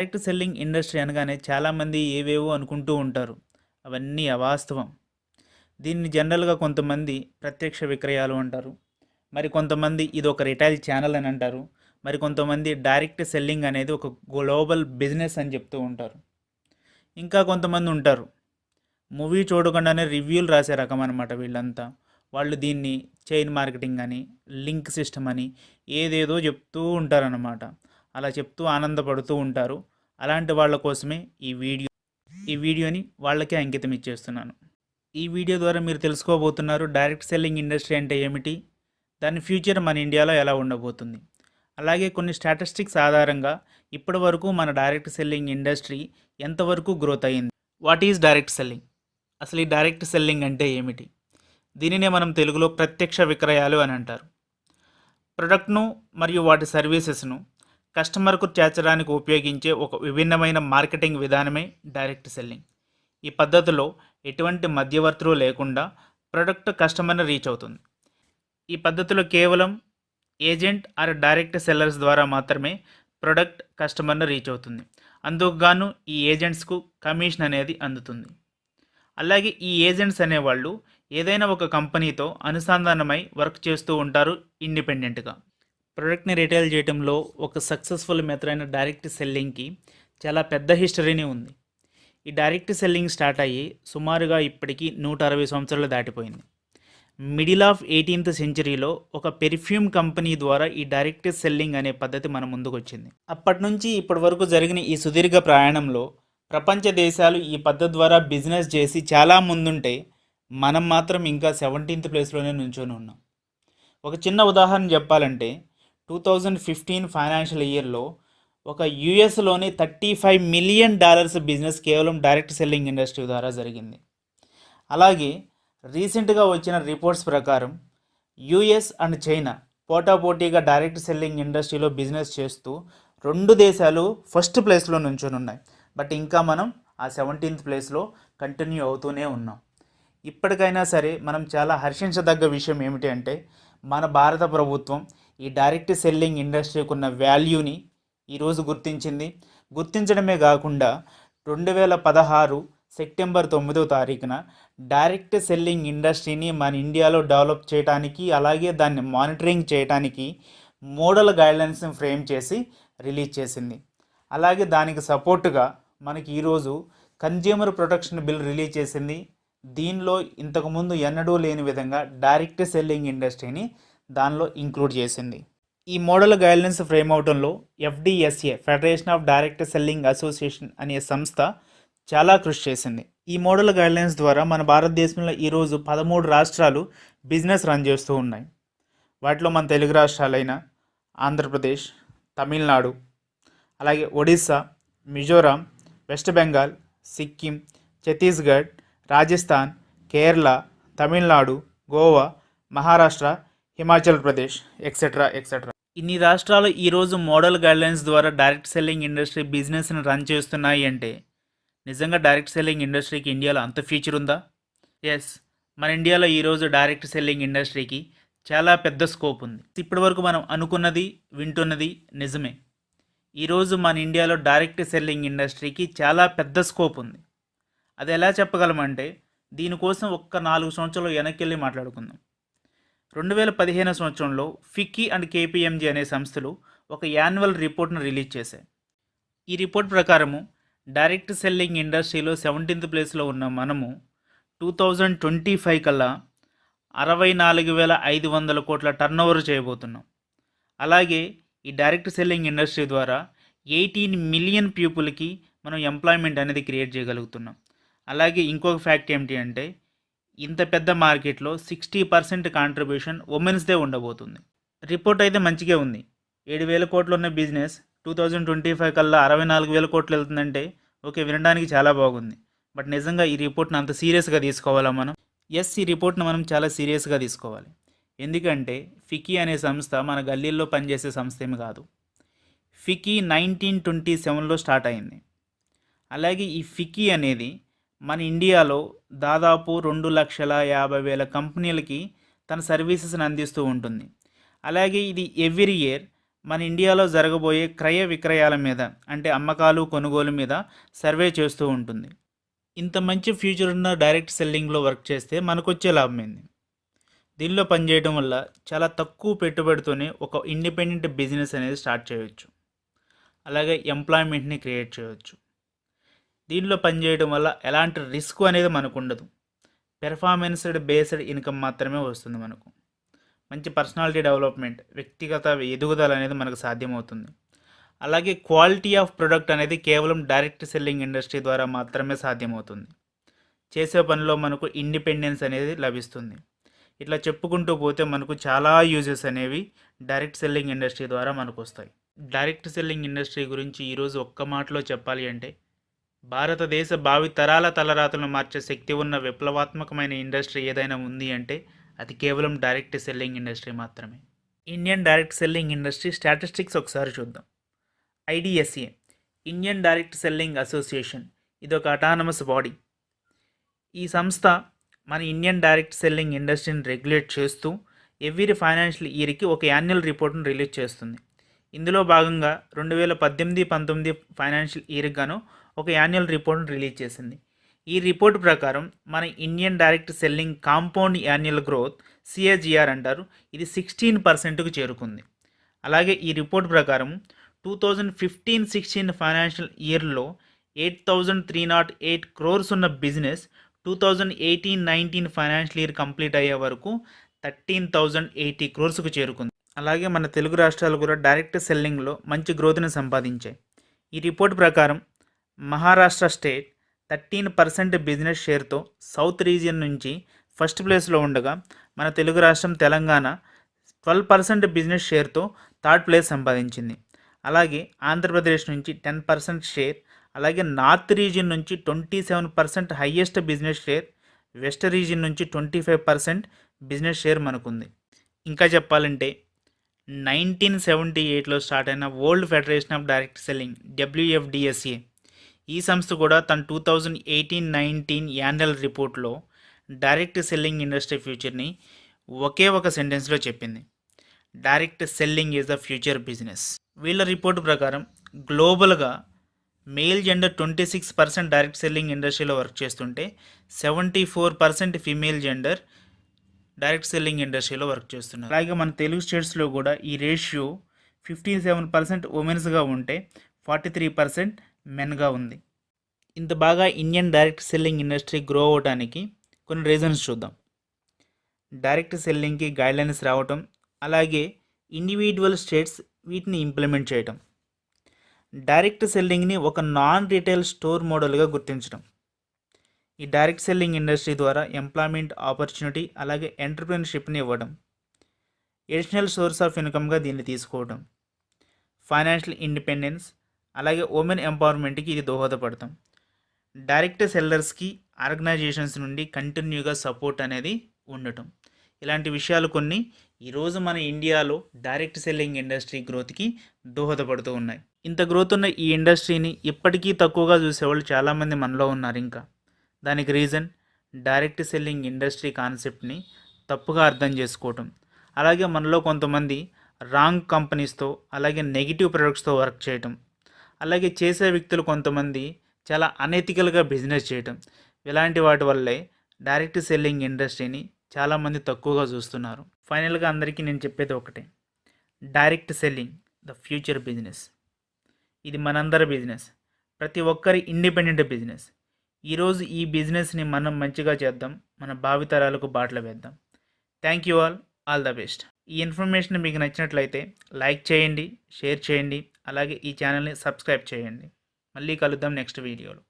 Direct selling industry అనగానే చాలామంది ఏవేవో అనుకుంటూ ఉంటారు. అవన్నీ అవాస్తవం. దీన్ని జనరల్గా కొంతమంది ప్రత్యక్ష విక్రయాలు అంటారు. మరి కొంతమంది ఇది ఒక రిటైల్ ఛానల్ అని అంటారు. మరి కొంతమంది డైరెక్ట్ సెల్లింగ్ అనేది ఒక గ్లోబల్ బిజినెస్ అని చెప్తూ ఉంటారు. ఇంకా కొంతమంది ఉంటారు మూవీ చూడకుండానే రివ్యూలు రాసే రకం అనమాట వీళ్ళంతా. వాళ్ళు దీన్ని చైన్ మార్కెటింగ్ అని, లింక్ సిస్టమ్ అని ఏదేదో చెప్తూ ఉంటారన్నమాట. అలా చెప్తూ ఆనందపడుతూ ఉంటారు. అలాంటి వాళ్ళ కోసమే ఈ వీడియోని వాళ్ళకే అంకితం ఇచ్చేస్తున్నాను. ఈ వీడియో ద్వారా మీరు తెలుసుకోబోతున్నారు డైరెక్ట్ సెల్లింగ్ ఇండస్ట్రీ అంటే ఏమిటి, దాని ఫ్యూచర్ మన ఇండియాలో ఎలా ఉండబోతుంది. అలాగే కొన్ని స్టాటిస్టిక్స్ ఆధారంగా ఇప్పటి వరకు మన డైరెక్ట్ సెల్లింగ్ ఇండస్ట్రీ ఎంతవరకు గ్రోత్ అయ్యింది. వాట్ ఈజ్ డైరెక్ట్ సెల్లింగ్, అసలు ఈ డైరెక్ట్ సెల్లింగ్ అంటే ఏమిటి? దీనినే మనం తెలుగులో ప్రత్యక్ష విక్రయాలు అని అంటారు. ప్రొడక్ట్ను మరియు వాటి సర్వీసెస్ను కస్టమర్కు చేర్చడానికి ఉపయోగించే ఒక విభిన్నమైన మార్కెటింగ్ విధానమే డైరెక్ట్ సెల్లింగ్. ఈ పద్ధతిలో ఎటువంటి మధ్యవర్తులు లేకుండా ప్రొడక్ట్ కస్టమర్ని రీచ్ అవుతుంది. ఈ పద్ధతిలో కేవలం ఏజెంట్ ఆర్ డైరెక్ట్ సెల్లర్స్ ద్వారా మాత్రమే ప్రొడక్ట్ కస్టమర్ని రీచ్ అవుతుంది. అందుకు గాను ఈ ఏజెంట్స్కు కమిషన్ అనేది అందుతుంది. అలాగే ఈ ఏజెంట్స్ అనేవాళ్ళు ఏదైనా ఒక కంపెనీతో అనుసంధానమై వర్క్ చేస్తూ ఉంటారు ఇండిపెండెంట్గా. ప్రొడక్ట్ని రిటైల్ చేయడంలో ఒక సక్సెస్ఫుల్ మెథడ్ అయిన డైరెక్ట్ సెల్లింగ్కి చాలా పెద్ద హిస్టరీనే ఉంది. ఈ డైరెక్ట్ సెల్లింగ్ స్టార్ట్ అయ్యి సుమారుగా ఇప్పటికీ 160 సంవత్సరాలు దాటిపోయింది. మిడిల్ ఆఫ్ 18th సెంచరీలో ఒక పెర్ఫ్యూమ్ కంపెనీ ద్వారా ఈ డైరెక్ట్ సెల్లింగ్ అనే పద్ధతి మన ముందుకు వచ్చింది. అప్పటి నుంచి ఇప్పటి వరకు జరిగిన ఈ సుదీర్ఘ ప్రయాణంలో ప్రపంచ దేశాలు ఈ పద్ధతి ద్వారా బిజినెస్ చేసి చాలా ముందుంటే మనం మాత్రం ఇంకా 17th ప్లేస్లోనే నుంచొని ఉన్నాం. ఒక చిన్న ఉదాహరణ చెప్పాలంటే 2015 ఫైనాన్షియల్ ఇయర్లో ఒక యుఎస్లోనే $35 మిలియన్ బిజినెస్ కేవలం డైరెక్ట్ సెల్లింగ్ ఇండస్ట్రీ ద్వారా జరిగింది. అలాగే రీసెంట్గా వచ్చిన రిపోర్ట్స్ ప్రకారం యుఎస్ అండ్ చైనా పోటాపోటీగా డైరెక్ట్ సెల్లింగ్ ఇండస్ట్రీలో బిజినెస్ చేస్తూ రెండు దేశాలు ఫస్ట్ ప్లేస్లో నుంచొని ఉన్నాయి. బట్ ఇంకా మనం ఆ 17th ప్లేస్లో కంటిన్యూ అవుతూనే ఉన్నాం. ఇప్పటికైనా సరే మనం చాలా హర్షించదగ్గ విషయం ఏమిటి అంటే మన భారత ప్రభుత్వం ఈ డైరెక్ట్ సెల్లింగ్ ఇండస్ట్రీకి ఉన్న వాల్యూని ఈరోజు గుర్తించడమే కాకుండా 2016 సెప్టెంబర్ 9వ తారీఖున డైరెక్ట్ సెల్లింగ్ ఇండస్ట్రీని మన ఇండియాలో డెవలప్ చేయడానికి, అలాగే దాన్ని మానిటరింగ్ చేయడానికి మోడల్ గైడ్లైన్స్ని ఫ్రేమ్ చేసి రిలీజ్ చేసింది. అలాగే దానికి సపోర్టుగా మనకి ఈరోజు కన్జ్యూమర్ ప్రొటెక్షన్ బిల్ రిలీజ్ చేసింది. దీనిలో ఇంతకుముందు ఎన్నడూ లేని విధంగా డైరెక్ట్ సెల్లింగ్ ఇండస్ట్రీని దానిలో ఇంక్లూడ్ చేసింది. ఈ మోడల్ గైడ్లైన్స్ ఫ్రేమ్ అవడంలో FDSA federation of direct selling association అనే సంస్థ చాలా కృషి చేసింది. ఈ మోడల్ గైడ్లైన్స్ ద్వారా మన భారతదేశంలో ఈరోజు 13 రాష్ట్రాలు బిజినెస్ రన్ చేస్తూ ఉన్నాయి. వాటిలో మన తెలుగు రాష్ట్రాలైన ఆంధ్రప్రదేశ్, తమిళనాడు, అలాగే ఒడిస్సా, మిజోరాం, వెస్ట్ బెంగాల్, సిక్కిం, ఛత్తీస్గఢ్, రాజస్థాన్, కేరళ, తమిళనాడు, గోవా, మహారాష్ట్ర, హిమాచల్ ప్రదేశ్ ఎక్సెట్రా. ఇన్ని రాష్ట్రాలు ఈరోజు మోడల్ గైడ్లైన్స్ ద్వారా డైరెక్ట్ సెల్లింగ్ ఇండస్ట్రీ బిజినెస్ని రన్ చేస్తున్నాయి అంటే నిజంగా డైరెక్ట్ సెల్లింగ్ ఇండస్ట్రీకి ఇండియాలో అంత ఫ్యూచర్ ఉందా? ఎస్, మన ఇండియాలో ఈరోజు డైరెక్ట్ సెల్లింగ్ ఇండస్ట్రీకి చాలా పెద్ద స్కోప్ ఉంది. ఇప్పటి వరకు మనం అనుకున్నది, వింటున్నది నిజమే. ఈరోజు మన ఇండియాలో డైరెక్ట్ సెల్లింగ్ ఇండస్ట్రీకి చాలా పెద్ద స్కోప్ ఉంది. అది ఎలా చెప్పగలమంటే దీనికోసం ఒక్క 4 సంవత్సరాలు వెనక్కి వెళ్ళి మాట్లాడుకుందాం. 2015 సంవత్సరంలో ఫిక్కీ అండ్ కేపీఎంజీ అనే సంస్థలు ఒక యాన్యువల్ రిపోర్ట్ను రిలీజ్ చేశాయి. ఈ రిపోర్ట్ ప్రకారము డైరెక్ట్ సెల్లింగ్ ఇండస్ట్రీలో 17th ప్లేస్లో ఉన్న మనము 2025 కల్లా 64,500 కోట్ల టర్నోవర్ చేయబోతున్నాం. అలాగే ఈ డైరెక్ట్ సెల్లింగ్ ఇండస్ట్రీ ద్వారా 18 మిలియన్ పీపుల్కి మనం ఎంప్లాయ్మెంట్ అనేది క్రియేట్ చేయగలుగుతున్నాం. అలాగే ఇంకొక ఫ్యాక్ట్ ఏమిటి అంటే ఇంత పెద్ద మార్కెట్లో 60% కాంట్రిబ్యూషన్ ఉమెన్స్దే ఉండబోతుంది. రిపోర్ట్ అయితే మంచిగా ఉంది. 7,000 కోట్లు ఉన్న బిజినెస్ 2025 కల్లా 64,000 కోట్లు వెళ్తుందంటే ఓకే, వినడానికి చాలా బాగుంది. బట్ నిజంగా ఈ రిపోర్ట్ని అంత సీరియస్గా తీసుకోవాలా మనం? ఎస్, ఈ రిపోర్ట్ని మనం చాలా సీరియస్గా తీసుకోవాలి. ఎందుకంటే ఫిక్కీ అనే సంస్థ మన గల్లీల్లో పనిచేసే సంస్థ ఏమి కాదు. ఫిక్కీ 1927లో స్టార్ట్ అయింది. అలాగే ఈ ఫిక్కీ అనేది మన ఇండియాలో దాదాపు 2,50,000 కంపెనీలకి తన సర్వీసెస్ని అందిస్తూ ఉంటుంది. అలాగే ఇది ఎవ్రీ ఇయర్ మన ఇండియాలో జరగబోయే క్రయ విక్రయాల మీద అంటే అమ్మకాలు కొనుగోలు మీద సర్వే చేస్తూ ఉంటుంది. ఇంత మంచి ఫ్యూచర్ ఉన్న డైరెక్ట్ సెల్లింగ్లో వర్క్ చేస్తే మనకొచ్చే లాభం ఏంది? దీనిలో పనిచేయడం వల్ల చాలా తక్కువ పెట్టుబడితోనే ఒక ఇండిపెండెంట్ బిజినెస్ అనేది స్టార్ట్ చేయవచ్చు. అలాగే ఎంప్లాయ్మెంట్ని క్రియేట్ చేయవచ్చు. దీనిలో పనిచేయడం వల్ల ఎలాంటి రిస్క్ అనేది మనకు ఉండదు. పెర్ఫార్మెన్స్డ్ బేస్డ్ ఇన్కమ్ మాత్రమే వస్తుంది మనకు. మంచి పర్సనాలిటీ డెవలప్మెంట్, వ్యక్తిగత ఎదుగుదల అనేది మనకు సాధ్యమవుతుంది. అలాగే క్వాలిటీ ఆఫ్ ప్రొడక్ట్ అనేది కేవలం డైరెక్ట్ సెల్లింగ్ ఇండస్ట్రీ ద్వారా మాత్రమే సాధ్యమవుతుంది. చేసే పనిలో మనకు ఇండిపెండెన్స్ అనేది లభిస్తుంది. ఇట్లా చెప్పుకుంటూ పోతే మనకు చాలా యూజెస్ అనేవి డైరెక్ట్ సెల్లింగ్ ఇండస్ట్రీ ద్వారా మనకు వస్తాయి. డైరెక్ట్ సెల్లింగ్ ఇండస్ట్రీ గురించి ఈరోజు ఒక్క మాటలో చెప్పాలి అంటే, భారతదేశ భావి తరాల తలరాతలను మార్చే శక్తి ఉన్న విప్లవాత్మకమైన ఇండస్ట్రీ ఏదైనా ఉంది అంటే అది కేవలం డైరెక్ట్ సెల్లింగ్ ఇండస్ట్రీ మాత్రమే. Indian direct selling industry statistics ఒకసారి చూద్దాం. IDSA, Indian direct selling association, ఇది ఒక అటానమస్ బాడీ. ఈ సంస్థ మన ఇండియన్ డైరెక్ట్ సెల్లింగ్ ఇండస్ట్రీని రెగ్యులేట్ చేస్తూ ఎవ్రీ ఫైనాన్షియల్ ఇయర్కి ఒక యాన్యువల్ రిపోర్ట్ను రిలీజ్ చేస్తుంది. ఇందులో భాగంగా 2018-19 ఫైనాన్షియల్ ఇయర్కి గాను ఒక యాన్యువల్ రిపోర్ట్ను రిలీజ్ చేసింది. ఈ రిపోర్ట్ ప్రకారం మన Indian direct selling compound annual growth CAGR అంటారు, ఇది 16%కు చేరుకుంది. అలాగే ఈ రిపోర్ట్ ప్రకారం 2015-16 ఫైనాన్షియల్ ఇయర్లో 8,308 crores ఉన్న బిజినెస్ 2018-19 ఫైనాన్షియల్ ఇయర్ కంప్లీట్ అయ్యే వరకు 13,080 crores చేరుకుంది. అలాగే మన తెలుగు రాష్ట్రాలు కూడా డైరెక్ట్ సెల్లింగ్లో మంచి గ్రోత్ని సంపాదించాయి. ఈ రిపోర్ట్ ప్రకారం మహారాష్ట్ర స్టేట్ 13% బిజినెస్ షేర్తో సౌత్ రీజియన్ నుంచి ఫస్ట్ ప్లేస్లో ఉండగా, మన తెలుగు రాష్ట్రం తెలంగాణ 12% బిజినెస్ షేర్తో థర్డ్ ప్లేస్ సంపాదించింది. అలాగే ఆంధ్రప్రదేశ్ నుంచి 10% షేర్, అలాగే నార్త్ రీజియన్ నుంచి 27% highest business share, west region నుంచి 25% బిజినెస్ షేర్ మనకుంది. ఇంకా చెప్పాలంటే 1978లో స్టార్ట్ అయిన world federation of direct selling WFDSA, ఈ సంస్థ కూడా తన 2018-19 యాన్యువల్ రిపోర్ట్లో డైరెక్ట్ సెల్లింగ్ ఇండస్ట్రీ ఫ్యూచర్ని ఒకే ఒక సెంటెన్స్లో చెప్పింది: direct selling is the future business. వీళ్ళ రిపోర్టు ప్రకారం గ్లోబల్గా మేల్ జెండర్ 26% డైరెక్ట్ సెల్లింగ్ ఇండస్ట్రీలో వర్క్ చేస్తుంటే 74% ఫీమేల్ జెండర్ డైరెక్ట్ సెల్లింగ్ ఇండస్ట్రీలో వర్క్ చేస్తున్నారు. అలాగే మన తెలుగు స్టేట్స్లో కూడా ఈ రేషియో 57% ఉమెన్స్గా ఉంటే 43% మెన్గా ఉంది. ఇంత బాగా Indian direct selling industry grow అవడానికి కొన్ని రీజన్స్ చూద్దాం. డైరెక్ట్ సెల్లింగ్కి గైడ్లైన్స్ రావటం, అలాగే ఇండివిజువల్ స్టేట్స్ వీటిని ఇంప్లిమెంట్ చేయటం, డైరెక్ట్ సెల్లింగ్ని ఒక నాన్ రీటైల్ స్టోర్ మోడల్గా గుర్తించడం, ఈ డైరెక్ట్ సెల్లింగ్ ఇండస్ట్రీ ద్వారా ఎంప్లాయ్మెంట్ ఆపర్చునిటీ అలాగే ఎంటర్ప్రెన్యూర్షిప్ని ఇవ్వడం, ఎడిషనల్ సోర్స్ ఆఫ్ ఇన్కమ్గా దీన్ని తీసుకోవడం, ఫైనాన్షియల్ ఇండిపెండెన్స్, అలాగే ఉమెన్ ఎంపవర్మెంట్కి ఇది దోహదపడతాం. డైరెక్ట్ సెల్లర్స్కి ఆర్గనైజేషన్స్ నుండి కంటిన్యూగా సపోర్ట్ అనేది ఉండటం, ఇలాంటి విషయాలు కొన్ని ఈరోజు మన ఇండియాలో డైరెక్ట్ సెల్లింగ్ ఇండస్ట్రీ గ్రోత్కి దోహదపడుతూ ఉన్నాయి. ఇంత గ్రోత్ ఉన్న ఈ ఇండస్ట్రీని ఇప్పటికీ తక్కువగా చూసేవాళ్ళు చాలామంది మనలో ఉన్నారు. ఇంకా దానికి రీజన్ డైరెక్ట్ సెల్లింగ్ ఇండస్ట్రీ కాన్సెప్ట్ని తప్పుగా అర్థం చేసుకోవటం, అలాగే మనలో కొంతమంది రాంగ్ కంపెనీస్తో అలాగే నెగిటివ్ ప్రొడక్ట్స్తో వర్క్ చేయటం, అలాగే చేసే వ్యక్తులు కొంతమంది చాలా అనెథికల్గా బిజినెస్ చేయటం, ఇలాంటి వాటి వల్లే డైరెక్ట్ సెల్లింగ్ ఇండస్ట్రీని చాలామంది తక్కువగా చూస్తున్నారు. ఫైనల్గా అందరికీ నేను చెప్పేది ఒకటే: direct selling the future business. ఇది మనందరి బిజినెస్, ప్రతి ఒక్కరి ఇండిపెండెంట్ బిజినెస్. ఈరోజు ఈ బిజినెస్ని మనం మంచిగా చేద్దాం, మన భావితరాలకు బాటలు వేద్దాం. Thank you all the best. ఈ ఇన్ఫర్మేషన్ మీకు నచ్చినట్లయితే లైక్ చేయండి, షేర్ చేయండి, అలాగే ఈ ఛానల్ని సబ్స్క్రైబ్ చేయండి. మళ్ళీ కలుద్దాం నెక్స్ట్ వీడియోలో.